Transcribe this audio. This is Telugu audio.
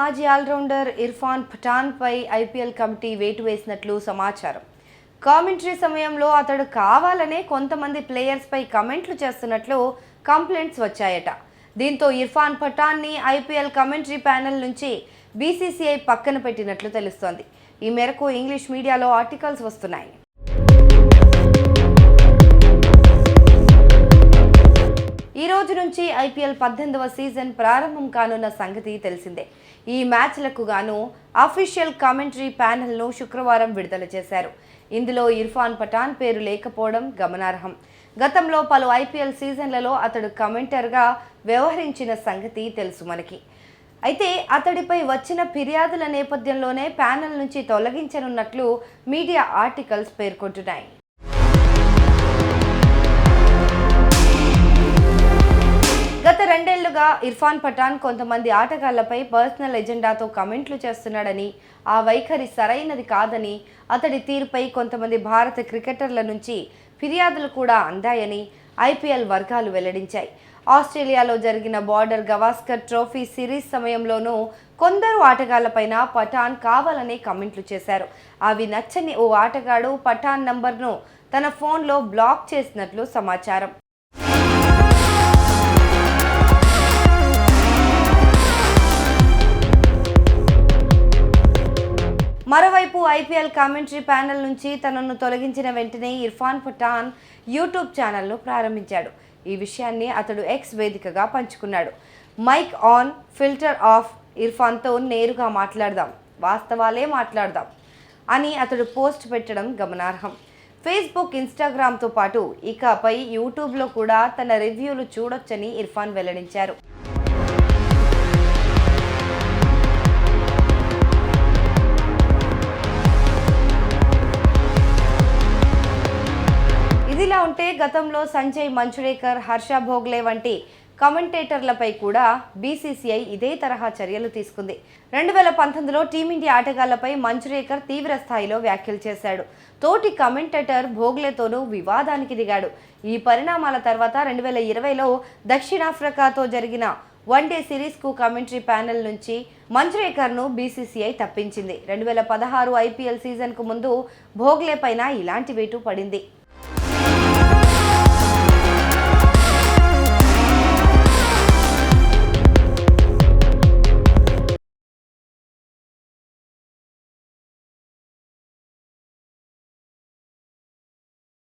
మాజీ ఆల్రౌండర్ ఇర్ఫాన్ పఠాన్పై ఐపీఎల్ కమిటీ వేటు వేసినట్లు సమాచారం. కామెంటరీ సమయంలో అతడు కావాలనే కొంతమంది ప్లేయర్స్పై కమెంట్లు చేస్తున్నట్లు కంప్లైంట్స్ వచ్చాయట. దీంతో ఇర్ఫాన్ పఠాన్ని ఐపీఎల్ కమెంటరీ ప్యానెల్ నుంచి బీసీసీఐ పక్కన పెట్టినట్లు తెలుస్తోంది. ఈ మేరకు ఇంగ్లీష్ మీడియాలో ఆర్టికల్స్ వస్తున్నాయి. ఈ రోజు నుంచి ఐపీఎల్ 18వ సీజన్ ప్రారంభం కానున్న సంగతి తెలిసిందే. ఈ మ్యాచ్లకు గాను అఫీషియల్ కామెంటరీ ప్యానెల్ను శుక్రవారం విడుదల చేశారు. ఇందులో ఇర్ఫాన్ పఠాన్ పేరు లేకపోవడం గమనార్హం. గతంలో పలు ఐపీఎల్ సీజన్లలో అతడు కమెంటర్గా వ్యవహరించిన సంగతి తెలుసు మనకి. అయితే అతడిపై వచ్చిన ఫిర్యాదుల నేపథ్యంలోనే ప్యానెల్ నుంచి తొలగించనున్నట్లు మీడియా ఆర్టికల్స్ పేర్కొంటున్నాయి. గత 2 ఏళ్లుగా ఇర్ఫాన్ పఠాన్ కొంతమంది ఆటగాళ్లపై పర్సనల్ ఎజెండాతో కమెంట్లు చేస్తున్నాడని, ఆ వైఖరి సరైనది కాదని, అతడి తీరుపై కొంతమంది భారత క్రికెటర్ల నుంచి ఫిర్యాదులు కూడా అందాయని ఐపీఎల్ వర్గాలు వెల్లడించాయి. ఆస్ట్రేలియాలో జరిగిన బార్డర్ గవాస్కర్ ట్రోఫీ సిరీస్ సమయంలోనూ కొందరు ఆటగాళ్లపైన పఠాన్ కావాలనే కమెంట్లు చేశారు. అవి నచ్చని ఓ ఆటగాడు పఠాన్ నంబర్ను తన ఫోన్లో బ్లాక్ చేసినట్లు సమాచారం. మరోవైపు ఐపీఎల్ కామెంటరీ ప్యానెల్ నుంచి తనను తొలగించిన వెంటనే ఇర్ఫాన్ పఠాన్ యూట్యూబ్ ఛానల్ను ప్రారంభించాడు. ఈ విషయాన్ని అతడు ఎక్స్ వేదికగా పంచుకున్నాడు. మైక్ ఆన్, ఫిల్టర్ ఆఫ్, ఇర్ఫాన్తో నేరుగా మాట్లాడదాం, వాస్తవాలే మాట్లాడదాం అని అతడు పోస్ట్ పెట్టడం గమనార్హం. ఫేస్బుక్, ఇన్స్టాగ్రామ్తో పాటు ఇకపై యూట్యూబ్లో కూడా తన రివ్యూలు చూడొచ్చని ఇర్ఫాన్ వెల్లడించారు. ఇదిలా ఉంటే గతంలో సంజయ్ మంచురేకర్, హర్ష భోగ్లే వంటి కమెంటేటర్లపై కూడా బీసీసీఐ ఇదే తరహా చర్యలు తీసుకుంది. 2019లో టీమిండియా ఆటగాళ్లపై మంచురేకర్ తీవ్ర స్థాయిలో వ్యాఖ్యలు చేశాడు. తోటి కమెంటేటర్ భోగ్లేతోనూ వివాదానికి దిగాడు. ఈ పరిణామాల తర్వాత 2020లో దక్షిణాఫ్రికాతో జరిగిన వన్డే సిరీస్కు కమెంటరీ ప్యానెల్ నుంచి మంచురేకర్ను బీసీసీఐ తప్పించింది. 2016 ఐపీఎల్ సీజన్కు ముందు భోగ్లే పైన ఇలాంటి వేటు పడింది.